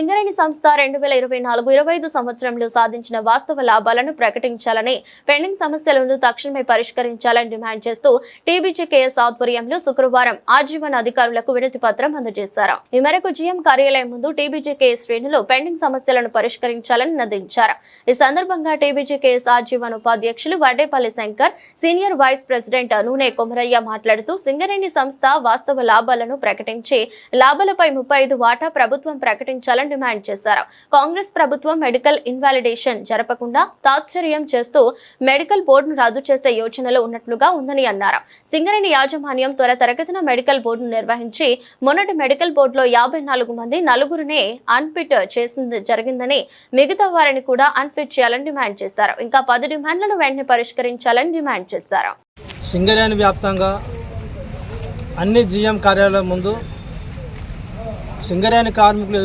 సింగరేణి సంస్థ 2024-25 సంవత్సరంలో సాధించిన వాస్తవ లాభాలను ప్రకటించాలని, పెండింగ్ సమస్యలను తక్షణమే పరిష్కరించాలని డిమాండ్ చేస్తూ టీబీజీకేఎస్ ఆధ్వర్యంలో శుక్రవారం ఆర్జీవన్ అధికారులకు వినతి పత్రం అందజేశారు. ఈ మేరకు జీఎం కార్యాలయం ముందు టీబీజీకేఎస్ శ్రేణులు పెండింగ్ సమస్యలను పరిష్కరించాలని నినదించారు. ఈ సందర్భంగా టీబీజీకేఎస్ ఆర్జీవన్ ఉపాధ్యక్షులు Vaddepalli Shankar, senior vice president Nune Komaraiah మాట్లాడుతూ సింగరేణి సంస్థ వాస్తవ లాభాలను ప్రకటించి లాభాలపై 35 వాటా ప్రభుత్వం ప్రకటించాలని డిమాండ్ చేశారు. కాంగ్రెస్ ప్రభుత్వం మెడికల్ ఇన్వాలిడేషన్ జరపకుండా తాత్పర్యం చేస్తూ మెడికల్ బోర్డును రద్దు చేసే యోచనలో ఉన్నట్లుగా ఉందని అన్నారు. సింగరేణి యాజమాన్యం త్వరితగతిన మెడికల్ బోర్డును నిర్వహించి మొన్నటి మెడికల్ బోర్డులో 54 మంది నలుగురినే అన్ఫిట్ చేసింది జరిగిందని, మిగతా వారిని కూడా అన్ఫిట్ చేయాలని డిమాండ్ చేశారు. ఇంకా 10 డిమాండ్లను వెంటనే పరిష్కరించాలని డిమాండ్ చేశారు. సింగరేణి వ్యాప్తంగా అన్ని జీఎం కార్యాలయం ముందు సింగరేణి కార్మికులు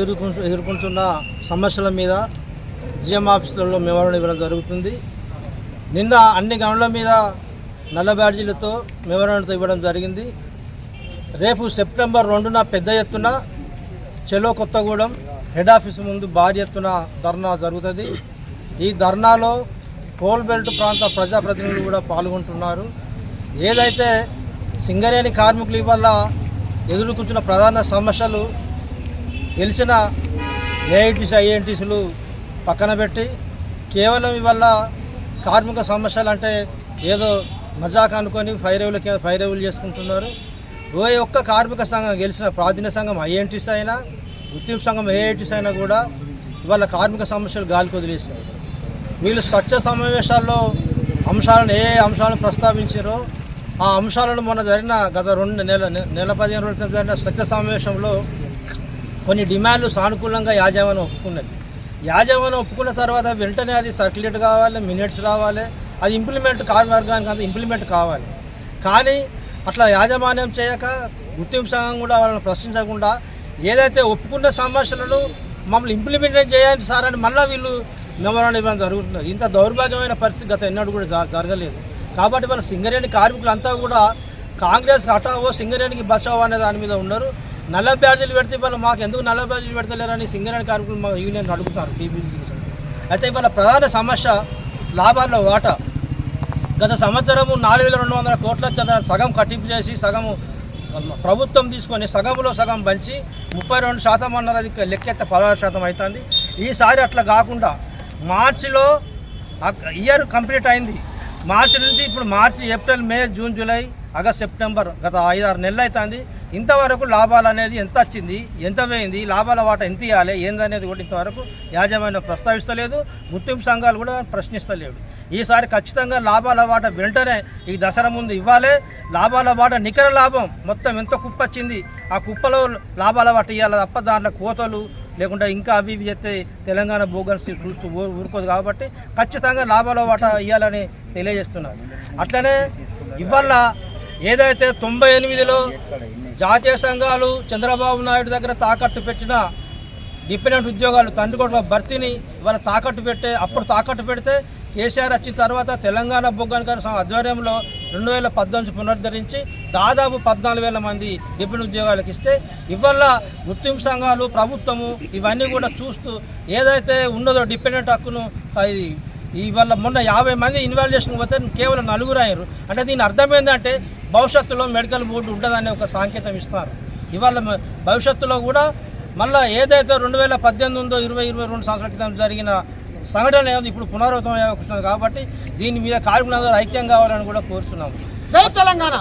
ఎదుర్కొంటున్న సమస్యల మీద జీఎం ఆఫీసులలో మెమోరాండం ఇవ్వడం జరుగుతుంది. నిన్న అన్ని గనుల మీద నల్ల బ్యాడ్జీలతో మెమోరాండంతో ఇవ్వడం జరిగింది. రేపు సెప్టెంబర్ 2న పెద్ద ఎత్తున చెలో కొత్తగూడెం హెడ్ ఆఫీసు ముందు భారీ ఎత్తున ధర్నా జరుగుతుంది. ఈ ధర్నాలో కోల్ బెల్ట్ ప్రాంత ప్రజాప్రతినిధులు కూడా పాల్గొంటున్నారు. ఏదైతే సింగరేణి కార్మికులు ఇవాళ ఎదుర్కొంటున్న ప్రధాన సమస్యలు గెలిచిన ఏఐటీసీ ఐఎన్టీసీలు పక్కన పెట్టి కేవలం ఇవాళ కార్మిక సమస్యలు అంటే ఏదో మజాక్ అనుకొని ఫైరవులు చేసుకుంటున్నారు. ఏ ఒక్క కార్మిక సంఘం గెలిచిన ప్రాధాన్య సంఘం ఐఎన్టీసీ అయినా, గుర్తింపు సంఘం ఏఐటీసీ అయినా కూడా ఇవాళ కార్మిక సమస్యలు గాలికి వదిలేస్తారు. వీళ్ళు స్వచ్ఛ సమావేశాల్లో ఏ అంశాలను ప్రస్తావించారో ఆ అంశాలను మొన్న జరిగిన గత 15 రోజుల జరిగిన స్వచ్ఛ సమావేశంలో కొన్ని డిమాండ్లు సానుకూలంగా యాజమాన్యం ఒప్పుకున్నది. యాజమాన్యం ఒప్పుకున్న తర్వాత వెంటనే అది సర్క్యులేట్ కావాలి, మినిట్స్ రావాలి, అది ఇంప్లిమెంట్ కార్యవర్గానికి అంత ఇంప్లిమెంట్ కావాలి. కానీ అట్లా యాజమాన్యం చేయక గుర్తింపు సంఘం కూడా వాళ్ళని ప్రశ్నించకుండా ఏదైతే ఒప్పుకున్న సమస్యలను మమ్మల్ని ఇంప్లిమెంట్ చేయాలి సార్ అని మళ్ళీ వీళ్ళు మెమోరాండం ఇవ్వడం జరుగుతున్నది. ఇంత దౌర్భాగ్యమైన పరిస్థితి గత ఎన్నడూ కూడా జరగలేదు. కాబట్టి వాళ్ళ సింగరేణి కార్మికులంతా కూడా కాంగ్రెస్ హటావో సింగరేణికి బచావో అనే దాని మీద ఉన్నారు. నల్ల బ్యాడ్జీలు పెడితే ఇవాళ మాకు ఎందుకు నల్ల బ్యాడ్జీలు పెడతలేరని సింగరేణి కార్మికులు మా యూనియన్ అడుగుతారు టీబీసీ. అయితే ఇవాళ ప్రధాన సమస్య లాభాల్లో వాటా. గత సంవత్సరము 4,200 కోట్ల సగం కట్టింపు చేసి సగము ప్రభుత్వం తీసుకొని సగంలో సగం పంచి 32% అన్నది లెక్కెత్తే 16% అవుతుంది. ఈసారి అట్లా కాకుండా మార్చిలో ఇయర్ కంప్లీట్ అయింది. మార్చి నుంచి ఇప్పుడు మార్చి, ఏప్రిల్, మే, జూన్, జూలై, ఆగస్ట్, సెప్టెంబర్ గత 5-6 నెలలు అవుతుంది. ఇంతవరకు లాభాలు అనేది ఎంత వచ్చింది, ఎంత పోయింది, లాభాల వాటా ఎంత ఇవ్వాలి ఏందనేది కూడా ఇంతవరకు యాజమాన్యం ప్రస్తావిస్తలేదు. గుర్తింపు సంఘాలు కూడా ప్రశ్నిస్తలేవు. ఈసారి ఖచ్చితంగా లాభాల వాటా వెంటనే ఈ దసరా ముందు ఇవ్వాలి. లాభాల వాటా నికర లాభం మొత్తం ఎంత కుప్ప వచ్చింది ఆ కుప్పలో లాభాల వాటా ఇవ్వాలి తప్ప దాంట్లో కోతలు లేకుంటే ఇంకా అవి ఇవి చెప్తే తెలంగాణ బోగన్స్ చూస్తూ ఊరుకోదు. కాబట్టి ఖచ్చితంగా లాభాల వాటా ఇవ్వాలని తెలియజేస్తున్నారు. అట్లనే ఇవాళ ఏదైతే 98లో జాతీయ సంఘాలు చంద్రబాబు నాయుడు దగ్గర తాకట్టు పెట్టిన డిపెండెంట్ ఉద్యోగాలు తండ్రికొడుకుల భర్తీని ఇవాళ అప్పుడు తాకట్టు పెడితే కేసీఆర్ వచ్చిన తర్వాత తెలంగాణ బొగ్గన్ గారి ఆధ్వర్యంలో 2018 పునరుద్ధరించి దాదాపు 14,000 మంది డిపెండెంట్ ఉద్యోగాలకు ఇస్తే ఇవాళ గుర్తింపు సంఘాలు, ప్రభుత్వము ఇవన్నీ కూడా చూస్తూ ఏదైతే ఉన్నదో డిపెండెంట్ హక్కును ఇవాళ మొన్న 50 మంది ఇన్వాలిడేషన్ పోతే కేవలం 4 అయ్యారు. అంటే దీని అర్థం ఏంటంటే భవిష్యత్తులో మెడికల్ బోర్డు ఉండదనే ఒక సంకేతం ఇస్తారు. ఇవాళ భవిష్యత్తులో కూడా మళ్ళీ ఏదైతే 2018 ఉందో 22 సంవత్సరాల క్రితం జరిగిన సంఘటన ఏదో ఇప్పుడు పునరావృతం అయ్యే కాబట్టి దీని మీద కార్మికులందరూ ఐక్యం కావాలని కూడా కోరుతున్నాము. జై తెలంగాణ.